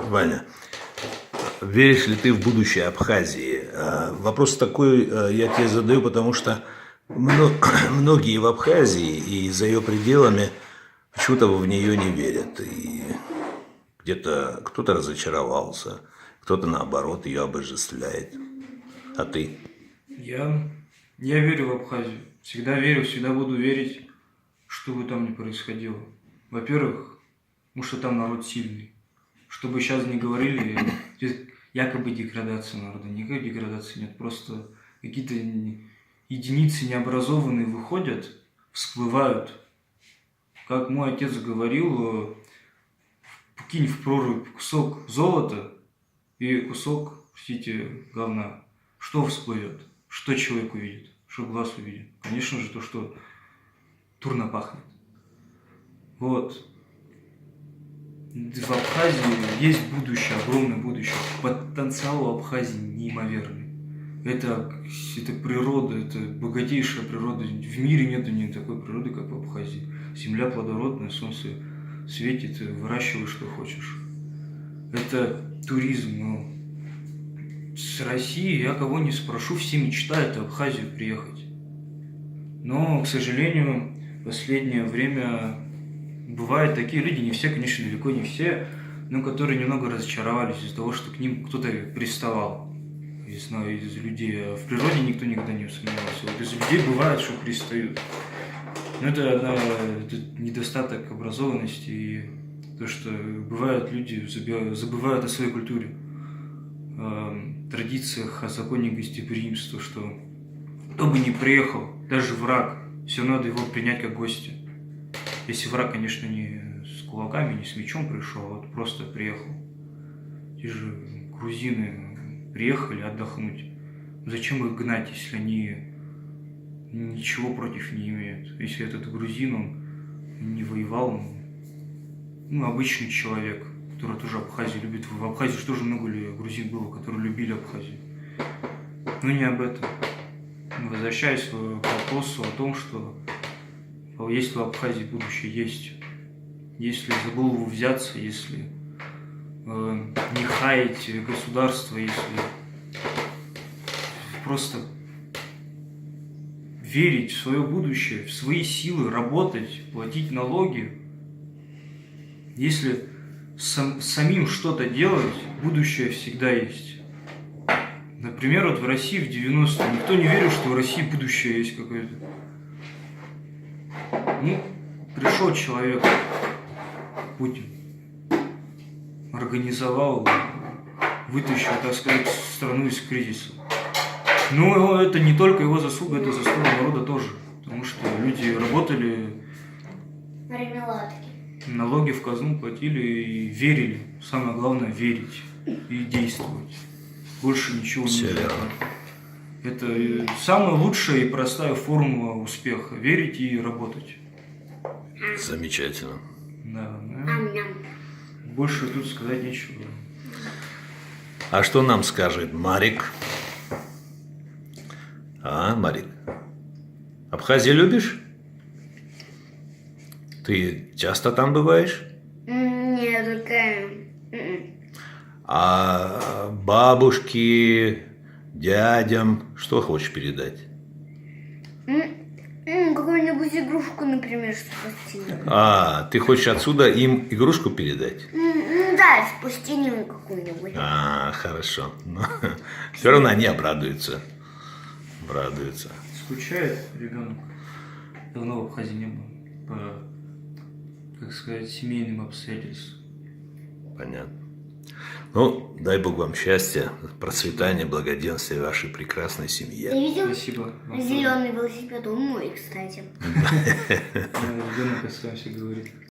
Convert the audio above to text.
Ваня, веришь ли ты в будущее Абхазии? Вопрос такой я тебе задаю, потому что многие в Абхазии и за ее пределами почему-то в нее не верят. И где-то кто-то разочаровался, кто-то наоборот ее обожествляет. А ты? Я верю в Абхазию. Всегда верю, всегда буду верить, что бы там ни происходило. Во-первых, потому что там народ сильный. Что бы сейчас ни говорили, якобы деградация народа. Никакой деградации нет. Просто какие-то единицы необразованные выходят, всплывают. Как мой отец говорил, кинь в прорубь кусок золота и кусок, простите, говна. Что всплывет? Что человек увидит? Что глаз увидит? Конечно же, то, что дурно пахнет. Вот. В Абхазии есть будущее, огромное будущее. Потенциал у Абхазии неимоверный. Это природа, это богатейшая природа. В мире нету ни такой природы, как в Абхазии. Земля плодородная, солнце светит, выращивай, что хочешь. Это туризм. С России я кого не спрошу, все мечтают в Абхазию приехать. Но, к сожалению, в последнее время бывают такие люди, не все, конечно, далеко не все, но которые немного разочаровались из-за того, что к ним кто-то приставал. Из людей. А в природе никто никогда не усомневался. Вот из людей бывает, что пристают. Но это недостаток образованности и то, что бывают люди забывают о своей культуре, традициях, о законе гостеприимства, что кто бы ни приехал, даже враг, все надо его принять как гостя. Если враг, конечно, не с кулаками, не с мечом пришел, а вот просто приехал. Те же грузины приехали отдохнуть. Зачем их гнать, если они ничего против не имеют? Если этот грузин, он не воевал, он обычный человек, который тоже Абхазию любит. В Абхазии же тоже много грузин было, которые любили Абхазию. Но не об этом. Возвращаясь к вопросу о том, что если в Абхазии будущее есть, если за голову взяться, если не хаять государство, если просто верить в свое будущее, в свои силы, работать, платить налоги, если самим что-то делать, будущее всегда есть. Например, вот в России в 90-е никто не верил, что в России будущее есть какое-то. Пришел человек, Путин, организовал, вытащил, так сказать, страну из кризиса. Но это не только его заслуга, это заслуга народа тоже. Потому что люди работали, налоги в казну платили и верили. Самое главное — верить и действовать. Больше ничего не нужно. Это самая лучшая и простая формула успеха. Верить и работать. Замечательно. Да. Больше тут сказать нечего. А что нам скажет Марик? Марик, Абхазию любишь? Ты часто там бываешь? Нет, только... А бабушке, дядям что хочешь передать? Какую-нибудь игрушку, например, спасти. Ты хочешь отсюда им игрушку передать? Да, спасти им какую-нибудь. Хорошо. Но все равно они обрадуются. Скучает ребенок. Давно в Абхазии не был. По, как сказать, семейным обстоятельствам. Понятно. Дай Бог вам счастья, процветания, благоденствия вашей прекрасной семье. Ты видел? Спасибо. Зеленый велосипед, он мой, кстати. Ребенок о своем все говорит.